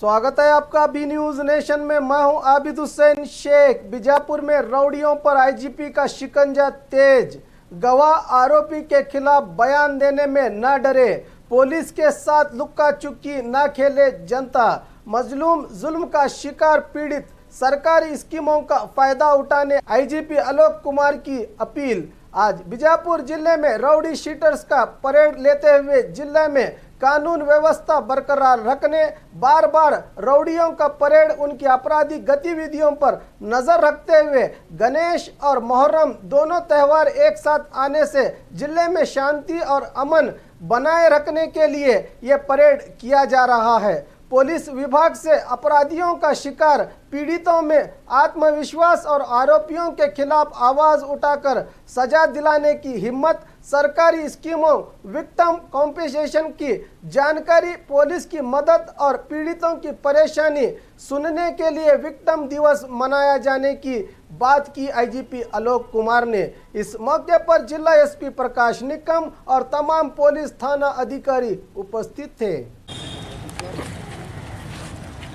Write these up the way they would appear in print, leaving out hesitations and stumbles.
स्वागत है आपका बी न्यूज नेशन में। मैं हूं आबिद हुसैन शेख। बीजापुर में रउडियों पर आईजीपी का शिकंजा तेज। गवाह आरोपी के खिलाफ बयान देने में न डरे। पुलिस के साथ लुक्का चुक्की न खेले जनता। मजलूम जुल्म का शिकार पीड़ित सरकारी स्कीमों का फायदा उठाने आईजीपी आलोक कुमार की अपील। आज बीजापुर जिले में राउडी शीटर्स का परेड लेते हुए जिले में कानून व्यवस्था बरकरार रखने, बार बार राउडियों का परेड उनकी आपराधिक गतिविधियों पर नजर रखते हुए गणेश और मुहर्रम दोनों त्यौहार एक साथ आने से जिले में शांति और अमन बनाए रखने के लिए ये परेड किया जा रहा है। पुलिस विभाग से अपराधियों का शिकार पीड़ितों में आत्मविश्वास और आरोपियों के खिलाफ आवाज उठाकर सजा दिलाने की हिम्मत, सरकारी स्कीमों, विक्टिम कॉम्पेंसेशन की जानकारी, पुलिस की मदद और पीड़ितों की परेशानी सुनने के लिए विक्टिम दिवस मनाया जाने की बात की आईजीपी आलोक कुमार ने। इस मौके पर जिला एसपी प्रकाश निकम और तमाम पुलिस थाना अधिकारी उपस्थित थे।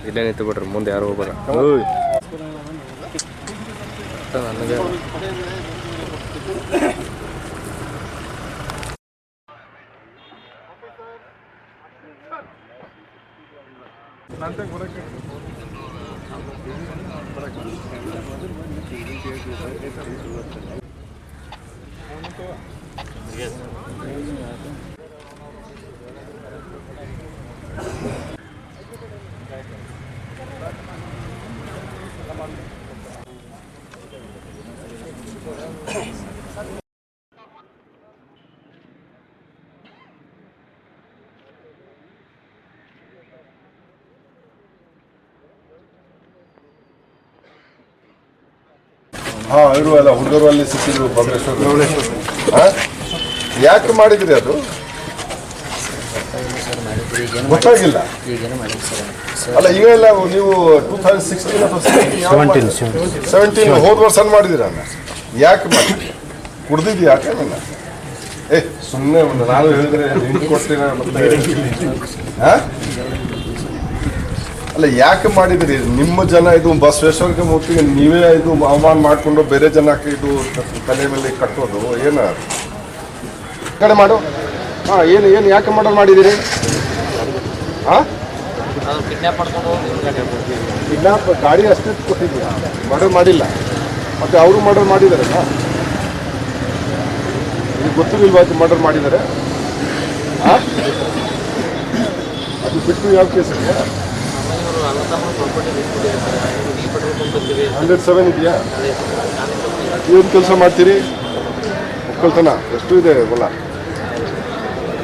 ಇಲ್ಲೇ ನಿಂತು ಬಿಡ್ರಿ, ಮುಂದೆ ಯಾರು ಹೋಗ್ಬೇಡ. ಹಾಂ, ಇವರು ಅಲ್ಲ ಹುಡುಗರು ಅಲ್ಲಿ ಸಿಕ್ಕಿದ್ರು ಬಬಲೇಶ್ವರ. ಯಾಕೆ ಮಾಡಿದ್ರಿ ಅದು ಗೊತ್ತಾಗಿಲ್ಲ. ಅಲ್ಲ ಈಗ ಎಲ್ಲ ನೀವು 2016 ಅಥವಾ 17 ಹೋದ ವರ್ಷ ಮಾಡಿದಿರ. ಯಾಕೆ ಮಾಡಿದ್ರಿ? ಕುಡ್ದಿದ್ದು ಯಾಕೆ? ಸುಮ್ಮನೆ ನಾನು ಹೇಳಿದ್ರೆ ಹಿಂಗೆ ಕೊಡ್ತೀನಿ ಮತ್ತೆ. ಅಲ್ಲ ಯಾಕೆ ಮಾಡಿದ್ರಿ? ನಿಮ್ಮ ಜನ ಇದು ಬಸವೇಶ್ವರಕ್ಕೆ ಮೂರ್ತಿಗೆ ನೀವೇ ಇದು ಅವಮಾನ ಮಾಡಿಕೊಂಡು ಬೇರೆ ಜನಕ್ಕೆ ಇದು ತಲೆ ಮೇಲೆ ಕಟ್ಟೋದು ಏನು ಕಡೆ ಮಾಡು. ಹಾಂ, ಏನು ಏನು ಯಾಕೆ ಮರ್ಡರ್ ಮಾಡಿದ್ದೀರಿ? ಹಾಂ, ಕಿಡ್ನಾಪ್ ಗಾಡಿ ಅಷ್ಟೇ ಕೊಟ್ಟಿದ್ದೀರಾ, ಮರ್ಡರ್ ಮಾಡಿಲ್ಲ. ಮತ್ತು ಅವರು ಮರ್ಡರ್ ಮಾಡಿದಾರಲ್ಲ, ಇದು ಗೊತ್ತಿರಲಿಲ್ವಾ ಮರ್ಡರ್ ಮಾಡಿದ್ದಾರೆ? ಹಾಂ, ಅದು ಬಿಟ್ಟು ಯಾವ ಕೇಸ್ ಇದೆಯಾ? 107 ಇದೆಯಾ? ಏನು ಕೆಲಸ ಮಾಡ್ತೀರಿ? ಒಕ್ಕಲ್ತನ ಎಷ್ಟು ಇದೆ ಹೊಲ?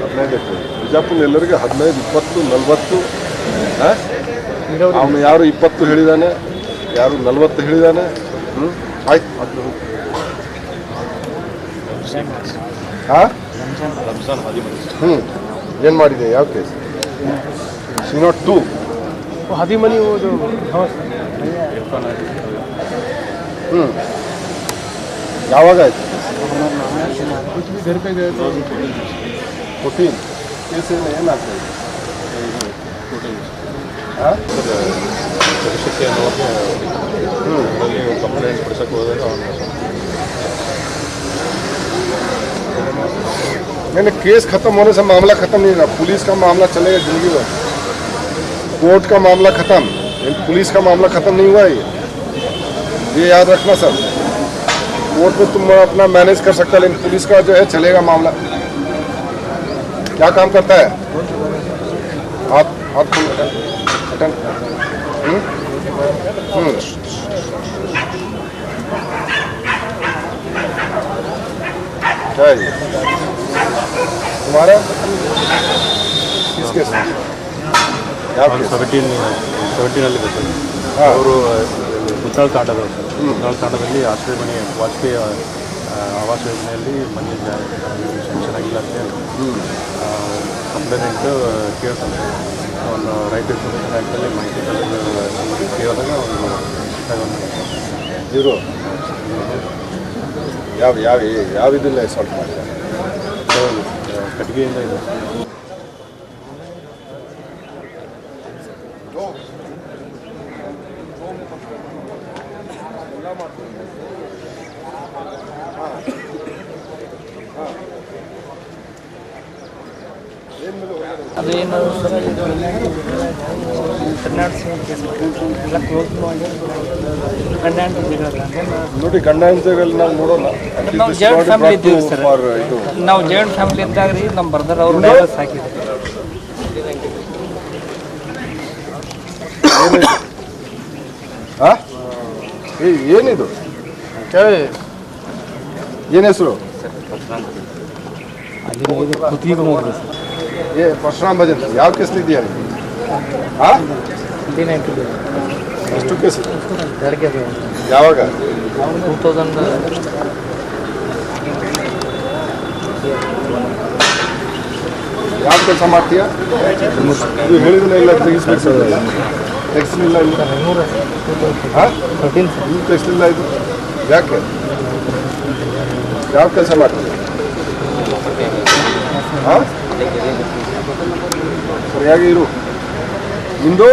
15 ಎಕರೆ. ಬಿಜಾಪುರ ಎಲ್ಲರಿಗೆ 15, 20, 40. ಅವನು ಯಾರು 20 ಹೇಳಿದಾನೆ, ಯಾರು 40 ಹೇಳಿದಾನೆ. ಆಯ್ತು. ಹಾಂ, ಏನು ಮಾಡಿದೆ? ಯಾವ ಕೇಸ್? C02 हादीमनी वो जो ಯಾವಾಗ ಆಯ್ತು? कुछ भी घर पे गए तो 14 ಕೇಸ್ ಏನಾಗ್ತಾ ಇದೆ? ಕಂಪ್ಲೇಂಟ್ ಕೊಡ್ಸಕ್ಕೆ ಹೋದಾಗ मैंने केस खत्म होने से मामला खत्म नहीं रहा. पुलिस का मामला चलेगा जिंदगी भर. कोर्ट का मामला खत्म, पुलिस का मामला खत्म नहीं हुआ. ये याद रखना सर. कोर्ट में तुम अपना मैनेज कर सकता है, लेकिन पुलिस का जो है चलेगा मामला. क्या काम करता है? हाथ हाथ अटन. क्या है तुम्हारा? किसके साथ? 17 ಬರ್ತಾರೆ. ಅವರು ಮುತ್ತಾಳ ತಾಂಡದಲ್ಲಿ ಆಶ್ರಯ ಮನೆ ವಾಜಪೇಯಿ ಆವಾಸ ಯೋಜನೆಯಲ್ಲಿ ಮನೆ ಸ್ಯಾಂಕ್ಷನ್ ಆಗಿಲ್ಲ ಅಂತ ಹೇಳಿ ಕಂಪ್ಲೇಂಟ್ ಕೇಳ್ತಾರೆ. ಅವನು ರೈಟ್ ಇನ್ಫಾರ್ಮೇಷನ್ ಆ್ಯಕ್ಟಲ್ಲಿ ಮಾಹಿತಿ ಕೇಳಿದಾಗ ಇವರು ಯಾವ ಇದನ್ನ ಸಾಲ್ಟ್ ಮಾಡಿದ್ದಾರೆ? ಕಟ್ಟಿಗೆಯಿಂದ ಇದೆ. ಅದು ಏನು ಸರ್ ಎಲ್ಲ ಕ್ಲೋಸ್ ಮಾಡಿ ಗಂಡ ನೋಡಿ ಗಂಡ ಹೆಂಡತಿಗಳಲ್ಲಿ ನಾವು ನೋಡೋಣ ನಾವು ಜಾಯಿಂಟ್ ಫ್ಯಾಮಿಲಿ ಇದ್ದೀವಿ ಸರ್ ನಾವು ಜಾಯಿಂಟ್ ಫ್ಯಾಮಿಲಿ ಇದ್ದಾಗ ರೀ ನಮ್ಮ ಬ್ರದರ್ ಅವರು ಡೈವರ್ಸ್ ಹಾಕಿದ್ರು ಏನಿದು ಏನು ಹೆಸರು ಪರಶುರಾಮ್ ಭಜನ್ ಯಾವ ಕೇಸ್ಲಿದೆಯಾ ಎಷ್ಟು ಕೇಸ್ ಯಾವಾಗ 2000 ಯಾವ ಕೆಲಸ ಮಾಡ್ತೀಯಾ ಇದು ಹೇಳಿದ್ರೆ ಇಲ್ಲ ತೆಗಿಸ್ಬೇಕು ಸರ್ ತೆಗಿಸ್ಲಿಲ್ಲ ಇಲ್ಲ ನೀವು ತೆಗಿಸ್ಲಿಲ್ಲ ಇದು ಯಾಕೆ ಯಾವ ಕೆಲಸ ಮಾಡ್ತೀಯ ಹಾಂ ಸರಿಯಾಗಿ ಇರು ನಿಂದು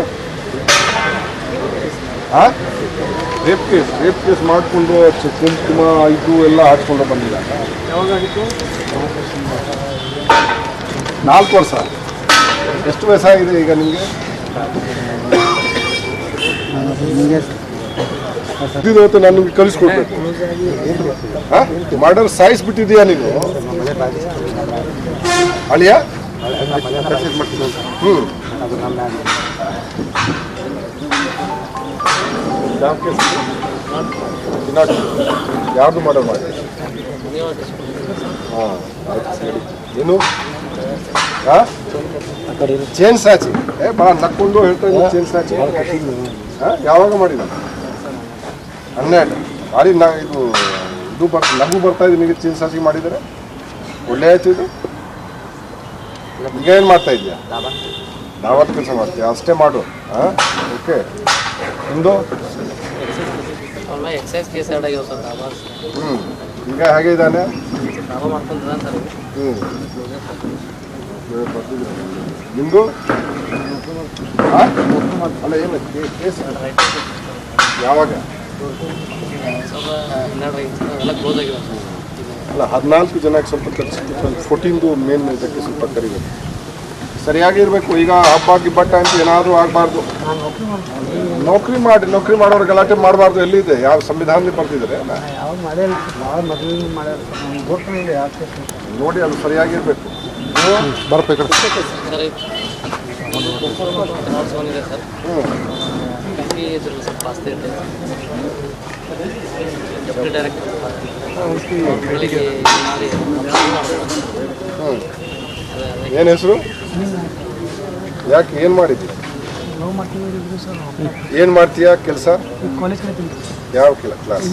ಹಾಂ ರೇಪ್ ಕೇಸ್ ಮಾಡಿಕೊಂಡು ಕುಂಕುಮ ಇದು ಎಲ್ಲ ಹಾಕ್ಕೊಂಡು ಬಂದಿಲ್ಲ ಯಾವಾಗಾಗಿತ್ತು 4 ವರ್ಷ ಎಷ್ಟು ವಯಸ್ಸಾಗಿದೆ ಈಗ ನಿಮಗೆ ಇವತ್ತು ನಾನು ನಿಮ್ಗೆ ಕಲಿಸ್ಕೊಡ್ಬೇಕು ಹಾಂ ಮರ್ಡರ್ ಸಾಯಿಸ್ಬಿಟ್ಟಿದೀಯಾ ನೀನು ಅಳಿಯ ಯಾರ್ದು ಮರ್ಡರ್ ಮಾಡಿ ಹಾಂ ಆಯ್ತು ಸರಿ ಏನು ಹಾಂ ಚೇನ್ ಸಾಚಿ ಭಾಳ ನಕ್ಕೊಂಡು ಹೇಳ್ತಾ ಇದ್ದೀನಿ ಚೇನ್ ಸಾಚಿ ಹಾಂ ಯಾವಾಗ ಮಾಡಿದ 12 ಭಾರಿ ಇದು ನಗು ಬರ್ತಾ ಇದೆ ನಿಮಗೆ ಚೇನ್ ಸಾಚಿ ಮಾಡಿದರೆ ಒಳ್ಳೆ ಆಯ್ತು ಇದು ಈಗ ಏನು ಮಾಡ್ತಾ ಇದೆಯಾ ದಾವತ್ ಕೆಲಸ ಮಾಡ್ತೀಯ ಅಷ್ಟೇ ಮಾಡು ಹಾಂ ಓಕೆ ನಿಮ್ಮದು ಈಗ ಹಾಗೆ ಇದ್ದಾನೆ ನಿಮ್ಮದು ಅಲ್ಲ ಏನು ಕೇಸ್ ಯಾವಾಗ ಅಲ್ಲ 14 ಜನಕ್ಕೆ ಸ್ವಲ್ಪ ಖರ್ಚು 14 ಮೇನ್ ಇದಕ್ಕೆ ಸ್ವಲ್ಪ ಕರಿಬೇಕು ಸರಿಯಾಗಿ ಇರಬೇಕು ಈಗ ಹಬ್ಬ ಗಿಬ್ಬ ಟೈಮ್ ಏನಾದರೂ ಆಗಬಾರ್ದು ನೌಕರಿ ಮಾಡೋರು ಗಲಾಟೆ ಮಾಡಬಾರ್ದು ಎಲ್ಲಿದೆ ಯಾವ ಸಂವಿಧಾನದಲ್ಲಿ ಬರ್ತಿದ್ದಾರೆ ನೋಡಿ ಅದು ಸರಿಯಾಗಿರ್ಬೇಕು ಬರ್ಬೇಕು ಏನು ಹೆಸರು ಯಾಕೆ ಏನು ಮಾಡಿದ್ದೀಯ ಏನು ಮಾಡ್ತೀಯಾ ಕೆಲಸ ಯಾವ ಕ್ಲಾಸ್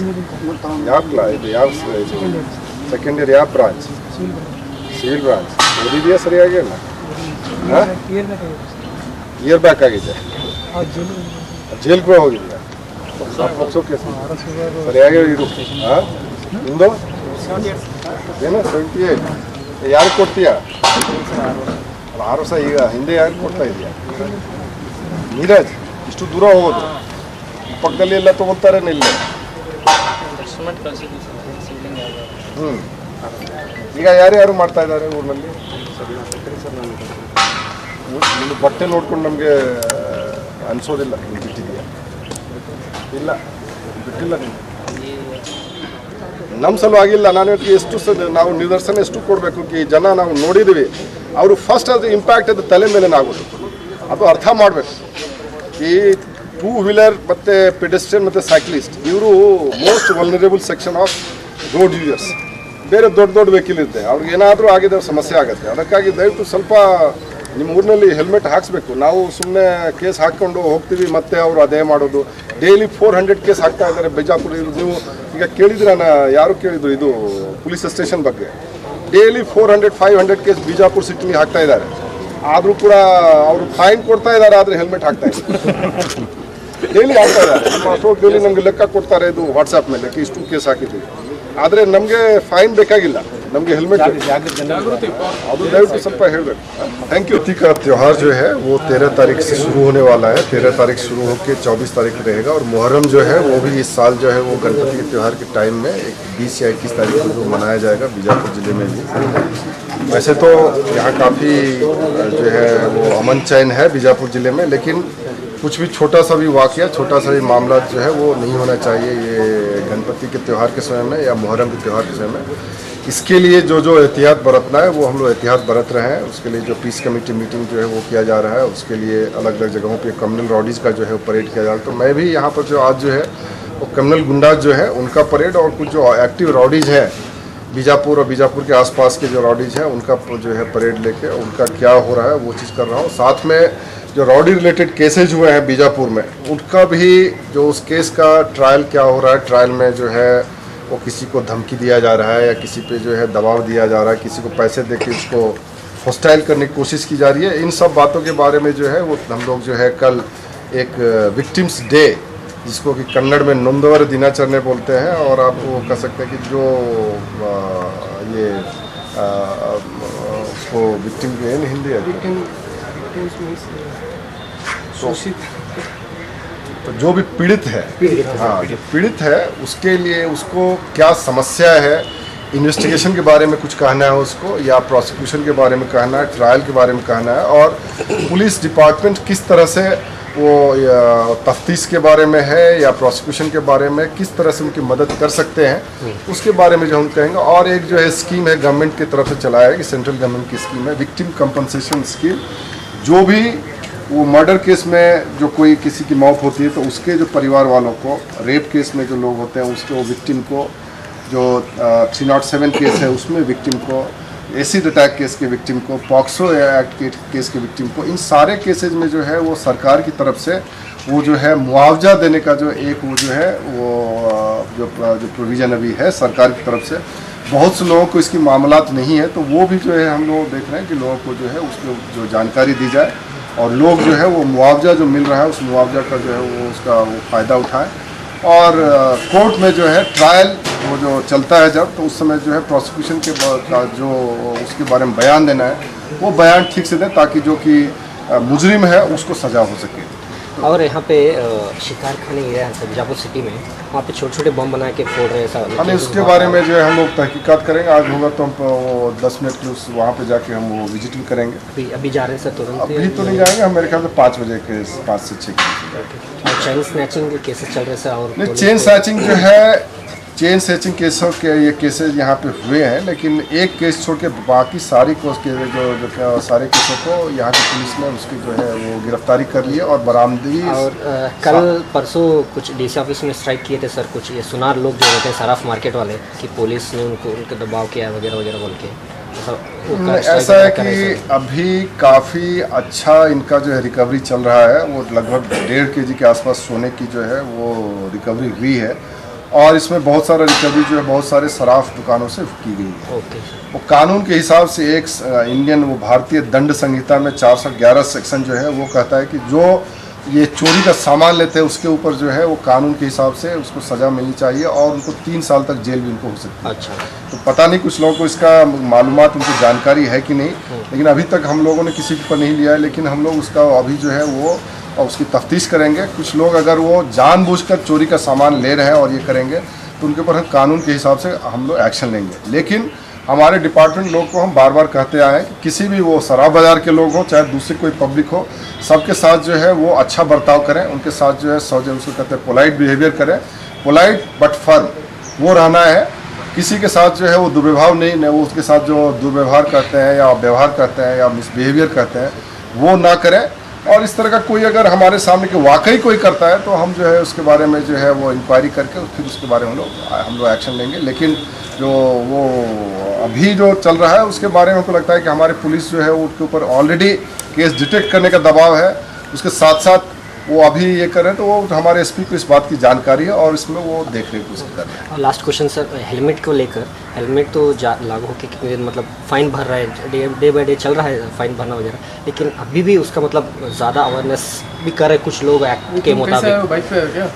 ಇದು ಯಾವ ಸೆಕೆಂಡ್ ಇಯರ್ ಯಾವ ಬ್ರಾಂಚ್ ಸಿವಿಲ್ ಬ್ರಾಂಚ್ ಓದಿದೆಯಾ ಸರಿಯಾಗಿ ಅಲ್ಲ ಇಯರ್ ಬ್ಯಾಕ್ ಆಗಿದೆ ಜೈಲ್ಗೆ ಹೋಗಿದ್ಯಾ ಸರಿಯಾಗಿ ಇರು ಹಾಂ ನಿಂದು ಏನು 78 ಯಾರಿಗೆ ಕೊಡ್ತೀಯಾ 6 ವರ್ಷ ಈಗ ಹಿಂದೆ ಯಾರಿಗೆ ಕೊಡ್ತಾ ಇದೆಯಾ ನೀರಜ್ ಇಷ್ಟು ದೂರ ಹೋಗೋದು ಪಕ್ಕದಲ್ಲಿ ಎಲ್ಲ ತೊಗೊಳ್ತಾರೇನೆ ಇಲ್ಲಿ ಈಗ ಯಾರ್ಯಾರು ಮಾಡ್ತಾ ಇದ್ದಾರೆ ಊರಿನಲ್ಲಿ ನಿನ್ನ ಬಟ್ಟೆ ನೋಡ್ಕೊಂಡು ನಮಗೆ ಅನಿಸೋದಿಲ್ಲ ನೀವು ಬಿಟ್ಟಿದೆಯಾ ಇಲ್ಲ ಬಿಟ್ಟಿಲ್ಲ ನೀವು ನಮ್ಮ ಸಲುವಾಗಿಲ್ಲ ನಾನು ಎಷ್ಟು ನಾವು ನಿದರ್ಶನ ಎಷ್ಟು ಕೊಡಬೇಕು ಈ ಜನ ನಾವು ನೋಡಿದ್ದೀವಿ ಅವರು ಫಸ್ಟ್ ಅದು ಇಂಪ್ಯಾಕ್ಟ್ ಅದು ತಲೆ ಮೇಲೆ ಆಗೋದು ಅದು ಅರ್ಥ ಮಾಡಬೇಕು ಈ 2 ವೀಲರ್ ಮತ್ತು ಪೆಡೆಸ್ಟ್ರಿಯನ್ ಮತ್ತು ಸೈಕ್ಲಿಸ್ಟ್ ಇವರು most vulnerable section of road users ಬೇರೆ ದೊಡ್ಡ ವೆಹಿಕಲ್ ಇರುತ್ತೆ ಅವ್ರಿಗೆ ಏನಾದರೂ ಆಗಿದ್ರೆ ಸಮಸ್ಯೆ ಆಗುತ್ತೆ ಅದಕ್ಕಾಗಿ ದಯವಿಟ್ಟು ಸ್ವಲ್ಪ ನಿಮ್ಮ ಊರಿನಲ್ಲಿ ಹೆಲ್ಮೆಟ್ ಹಾಕಿಸ್ಬೇಕು ನಾವು ಸುಮ್ಮನೆ ಕೇಸ್ ಹಾಕ್ಕೊಂಡು ಹೋಗ್ತೀವಿ ಮತ್ತೆ ಅವರು ಅದೇ ಮಾಡೋದು ಡೈಲಿ 400 ಕೇಸ್ ಹಾಕ್ತಾ ಇದ್ದಾರೆ ಬಿಜಾಪುರ ನೀವು ಈಗ ಕೇಳಿದ್ರೆ ಯಾರು ಕೇಳಿದ್ರು ಇದು ಪೊಲೀಸ್ ಸ್ಟೇಷನ್ ಬಗ್ಗೆ ಡೈಲಿ 400-500 ಕೇಸ್ ಬಿಜಾಪುರ ಸಿಟಿಲಿ ಹಾಕ್ತಾ ಇದ್ದಾರೆ ಆದರೂ ಕೂಡ ಅವರು ಫೈನ್ ಕೊಡ್ತಾ ಇದ್ದಾರೆ ಆದರೆ ಹೆಲ್ಮೆಟ್ ಹಾಕ್ತಾ ಇದ್ದಾರೆ ಡೈಲಿ ಹಾಕ್ತಾ ಇದ್ದಾರೆ ನಮ್ಮ ಅಶೋಕ್ ಡೈಲಿ ನಮಗೆ ಲೆಕ್ಕ ಕೊಡ್ತಾರೆ ಇದು ವಾಟ್ಸಪ್ ಮೇಲೆ ಇಷ್ಟು ಕೇಸ್ ಹಾಕಿದ್ದೀವಿ ಆದರೆ ನಮಗೆ ಫೈನ್ ಬೇಕಾಗಿಲ್ಲ ನಮಗೆ ಹೆಲ್ಮೆಟ್ ಅದು ದಯವಿಟ್ಟು ಸ್ವಲ್ಪ ಹೇಳಬೇಕು ಥ್ಯಾಂಕ್ ಯು का त्यौहार जो है वो 13 तारीख से शुरू होने वाला है 13 तारीख शुरू होकर 24 तारीख रहेगा और मुहर्रम जो है वो भी इस साल जो है वो गणपति के त्यौहार के टाइम में 20 या 21 तारीख को जो मनाया जाएगा बीजापुर ज़िले में भी। वैसे तो यहाँ काफ़ी जो है वो अमन चैन है बीजापुर ज़िले में, लेकिन कुछ भी छोटा सा भी वाकया छोटा सा भी मामला जो है वो नहीं होना चाहिए ये गणपति के त्यौहार के समय में या मुहर्रम के त्यौहार के समय में। इसके लिए जो एहतियात बरतना है वो हम लोग एहतियात बरत रहे हैं। उसके लिए जो पीस कमेटी मीटिंग जो है वो किया जा रहा है, उसके लिए अलग अलग जगहों पे कम्युनल रॉडीज़ का जो है परेड किया जा रहा है। तो मैं भी यहाँ पर जो आज जो है वो कम्युनल गुंडाज जो है उनका परेड और कुछ जो एक्टिव रॉडीज़ है बीजापुर और बीजापुर के आसपास के जो रॉडीज़ हैं उनका जो है परेड लेके उनका क्या हो रहा है वो चीज़ कर रहा हूँ। साथ में जो रॉडी रिलेटेड केसेज हुए हैं बीजापुर में उनका भी जो उस केस का ट्रायल क्या हो रहा है, ट्रायल में जो है वो किसी को धमकी दिया जा रहा है या किसी पे जो है दबाव दिया जा रहा है, किसी को पैसे दे के उसको हॉस्टाइल करने की कोशिश की जा रही है। इन सब बातों के बारे में जो है वो हम लोग जो है कल एक विक्टिम्स डे जिसको कि कन्नड़ में नोंदवर दिनाचरणे बोलते हैं और आप वो कह सकते हैं कि जो ये उसको विक्टिम के हिंदी है तो जो भी पीड़ित है हाँ जो पीड़ित है उसके लिए उसको क्या समस्या है, इन्वेस्टिगेशन के बारे में कुछ कहना है उसको या प्रोसिक्यूशन के बारे में कहना है, ट्रायल के बारे में कहना है और पुलिस डिपार्टमेंट किस तरह से वो तफ्तीश के बारे में है या प्रोसिक्यूशन के बारे में किस तरह से उनकी मदद कर सकते हैं उसके बारे में जो हम कहेंगे। और एक जो है स्कीम है गवर्नमेंट की तरफ से चलाया है कि सेंट्रल गवर्नमेंट की स्कीम है विक्टिम कंपनसेशन स्कीम। जो भी वो मर्डर केस में जो कोई किसी की मौत होती है तो उसके जो परिवार वालों को, रेप केस में जो लोग होते हैं उसके वो विक्टिम को, जो 307 केस है उसमें विक्टिम को, एसिड अटैक केस के विक्टिम को, पॉक्सो एक्ट के केस के विक्टिम को, इन सारे केसेज में जो है वो सरकार की तरफ से वो जो है मुआवजा देने का जो एक वो जो है वो जो प्रोविज़न अभी है सरकार की तरफ से। बहुत से लोगों को इसकी मामलात नहीं है तो वो भी जो है हम लोग देख रहे हैं कि लोगों को जो है उसको जो जानकारी दी जाए और लोग जो है वो मुआवजा जो मिल रहा है उस मुआवजा का जो है वो उसका वो फ़ायदा उठाएं। और कोर्ट में जो है ट्रायल वो जो चलता है जब तो उस समय जो है प्रोसिक्यूशन के का जो उसके बारे में बयान देना है वो बयान ठीक से दें ताकि जो कि मुजरिम है उसको सज़ा हो सके। और यहाँ पे शिकार खाने एरिया है बीजापुर सिटी में, वहाँ पे छोटे छोटे बम बना के फोड़ रहे हैं ऐसा। हाँ नहीं उसके बारे में जो है हम लोग तहकीकात करेंगे। आज होगा तो हम वो 10 मिनट के उस वहाँ पे जाके हम वो विजिट भी करेंगे। अभी जा रहे हैं सर तुरंत? अभी तो नहीं जाएंगे हम, मेरे ख्याल से 5 बजे के 5 से 6 और चेन स्नैचिंग के केसेस चल रहे हैं सर? और नहीं चेन स्नैचिंग जो है चेन स्नैचिंग केसों के ये केसेज यहाँ पे हुए हैं लेकिन एक केस छोड़ के बाकी सारी केस के जो सारे केसों को यहाँ की पुलिस ने उसकी जो है वो गिरफ्तारी कर ली है और बरामदगी। और कल परसों कुछ डीसी ऑफिस में स्ट्राइक किए थे सर कुछ ये सुनार लोग जो होते हैं सराफ मार्केट वाले कि पुलिस ने उनको दबाव किया वगैरह वगैरह बोल के। ऐसा है कि अभी काफ़ी अच्छा इनका जो है रिकवरी चल रहा है। वो लगभग 1.5 kg के आसपास सोने की जो है वो रिकवरी हुई है और इसमें बहुत सारा रिकवरी जो है बहुत सारे सराफ दुकानों से की गई है। वो कानून के हिसाब से एक इंडियन वो भारतीय दंड संहिता में 411 सेक्शन जो है वो कहता है कि जो ये चोरी का सामान लेते हैं उसके ऊपर जो है वो कानून के हिसाब से उसको सज़ा मिलनी चाहिए और उनको 3 साल तक जेल भी उनको हो सकती है। अच्छा तो पता नहीं कुछ लोगों को इसका मालूमात उनको जानकारी है कि नहीं, लेकिन अभी तक हम लोगों ने किसी पर नहीं लिया है। लेकिन हम लोग उसका अभी जो है वो और उसकी तफ्तीश करेंगे। कुछ लोग अगर वो जानबूझकर चोरी का सामान ले रहे हैं और ये करेंगे तो उनके ऊपर हम कानून के हिसाब से हम लोग एक्शन लेंगे। लेकिन हमारे डिपार्टमेंट लोग को हम बार बार कहते आए कि किसी भी वो शराब बाज़ार के लोग हों चाहे दूसरे कोई पब्लिक हो, सबके साथ जो है वो अच्छा बर्ताव करें, उनके साथ जो है उसको कहते हैं पोलाइट बिहेवियर करें। पोलाइट बट फर्म वो रहना है। किसी के साथ जो है वो दुर्व्यवहार नहीं, वो उसके साथ जो दुर्व्यवहार करते हैं या व्यवहार करते हैं या मिसबिहेवियर करते हैं वो ना करें। और इस तरह का कोई अगर हमारे सामने के वाकई कोई करता है तो हम जो है उसके बारे में जो है वो इंक्वायरी करके फिर उसके बारे में हम लोग एक्शन लेंगे। लेकिन जो वो अभी जो चल रहा है उसके बारे में हमको लगता है कि हमारी पुलिस जो है उसके ऊपर ऑलरेडी केस डिटेक्ट करने का दबाव है। उसके साथ साथ वो अभी ये कर रहे हैं तो वो हमारे एसपी को इस बात की जानकारी है और इसमें वो देखने की कोशिश कर रहे हैं। और लास्ट क्वेश्चन सर, हेलमेट को लेकर, हेलमेट तो लागू होकर कितने दिन मतलब फाइन भर रहा है, डे बाय डे चल रहा है फाइन भरना वगैरह, लेकिन अभी भी उसका मतलब ज़्यादा अवेयरनेस भी कर रहे कुछ लोग एक्ट के मुताबिक। बाइक पे क्या?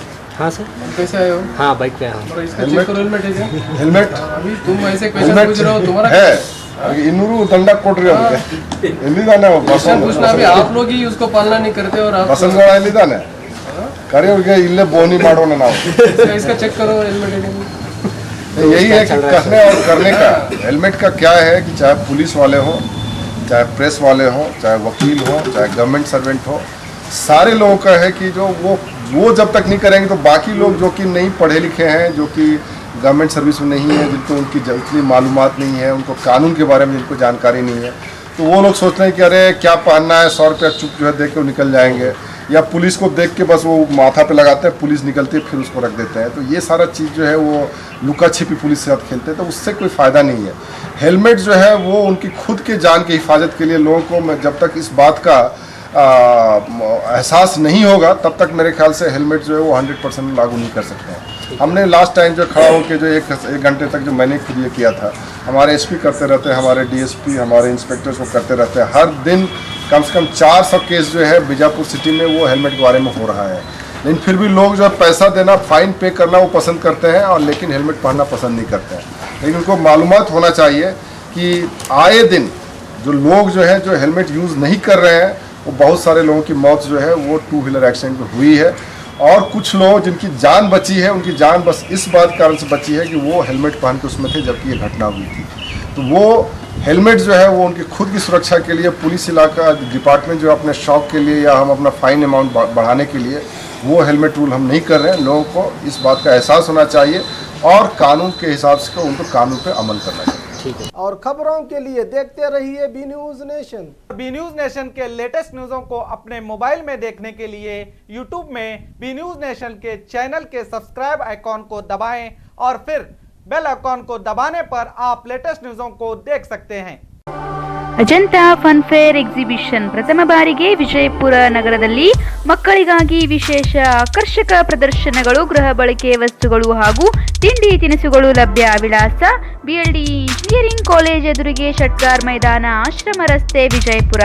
हाँ सर। कैसे आए हो? हाँ बाइक पे आया हूँ। और इसका चेक करो, हेलमेट है क्या? हेलमेट अभी तुम ऐसे क्वेश्चन पूछ रहे हो, तुम्हारा है ಇನ್ನೂರು ದಂಡ ಕೊಡ್ರಿ ಅವ್ರಿಗೆ ಎಲ್ಲಿದ್ದಾನೆ क्वेश्चन पूछना अभी आप लोग ही उसको पालना नहीं करते और आप ಬಸನಗೌಡ ಎಲ್ಲಿದ್ದಾನೆ ಕರೆ ಅವ್ರಿಗೆ ಇಲ್ಲೇ ಬೋನಿ ಮಾಡೋಣ ನಾವು इसका चेक करो हेलमेट है क्या? यही है कि कहने और करने का हेलमेट का क्या है कि चाहे पुलिस वाले हो, चाहे प्रेस वाले हो, चाहे वकील हो, चाहे गवर्नमेंट सर्वेंट हो, सारे लोगों का है कि जो वो जब तक नहीं करेंगे तो बाकी लोग जो कि नहीं पढ़े लिखे हैं, जो कि गवर्नमेंट सर्विस में नहीं है, जिनको उनकी उतनी मालूमात नहीं है, उनको कानून के बारे में जिनको जानकारी नहीं है, तो वो लोग सोच रहे हैं कि अरे क्या पहनना है, 100 रुपया चुप जो है देख के निकल जाएंगे, या पुलिस को देख के बस वो माथा पे लगाते हैं, पुलिस निकलती है फिर उसको रख देते हैं। तो ये सारा चीज़ जो है वो लुका छिपी पुलिस के साथ खेलते हैं, तो उससे कोई फ़ायदा नहीं है। हेलमेट जो है वो उनकी खुद के जान की हिफाजत के लिए लोगों को जब तक इस बात का एहसास नहीं होगा तब तक मेरे ख्याल से हेलमेट जो है वो 100% लागू नहीं कर सकते हैं। हमने लास्ट टाइम जो खड़ा होकर जो एक घंटे तक जो मैंने खुद ये किया था, हमारे एसपी करते रहते हैं, हमारे डीएसपी, हमारे इंस्पेक्टर्स को करते रहते हैं, हर दिन कम से कम 400 केस जो है बीजापुर सिटी में वो हेलमेट के बारे में हो रहा है। लेकिन फिर भी लोग जो है पैसा देना, फाइन पे करना वो पसंद करते हैं और लेकिन हेलमेट पहनना पसंद नहीं करते हैं। लेकिन उनको मालूमात होना चाहिए कि आए दिन जो लोग जो है जो हेलमेट यूज़ नहीं कर रहे हैं, वो बहुत सारे लोगों की मौत जो है वो 2 व्हीलर एक्सीडेंट में हुई है, और कुछ लोग जिनकी जान बची है उनकी जान बस इस बात कारण से बची है कि वो हेलमेट पहन के उसमें थे जबकि ये घटना हुई थी। तो वो हेलमेट जो है वो उनकी खुद की सुरक्षा के लिए पुलिस इलाका डिपार्टमेंट जो अपने शौक के लिए या हम अपना फाइन अमाउंट बढ़ाने के लिए वो हेलमेट रूल हम नहीं कर रहे हैं। लोगों को इस बात का एहसास होना चाहिए और कानून के हिसाब से उनको कानून पे अमल करना चाहिए। ठीक है। और खबरों के लिए देखते रहिए B news nation. B news nation के लेटेस्ट न्यूज़ों को अपने मोबाइल में देखने के लिए यूट्यूब में बी न्यूज नेशन के चैनल के सब्सक्राइब आइकॉन को दबाएं और फिर बेल आइकॉन को दबाने पर आप लेटेस्ट न्यूज़ों को देख सकते हैं। ಅಜಂತಾ ಫನ್ ಫೇರ್ ಎಕ್ಸಿಬಿಷನ್ ಪ್ರಥಮ ಬಾರಿಗೆ ವಿಜಯಪುರ ನಗರದಲ್ಲಿ ಮಕ್ಕಳಿಗಾಗಿ ವಿಶೇಷ ಆಕರ್ಷಕ ಪ್ರದರ್ಶನಗಳು, ಗೃಹ ಬಳಕೆ ವಸ್ತುಗಳು ಹಾಗೂ ತಿಂಡಿ ತಿನಿಸುಗಳು ಲಭ್ಯ. ವಿಳಾಸ BLD ಇಂಜಿನಿಯರಿಂಗ್ ಕಾಲೇಜ್ ಎದುರಿಗೆ, ಷಟ್ಗಾರ್ ಮೈದಾನ, ಆಶ್ರಮ ರಸ್ತೆ, ವಿಜಯಪುರ.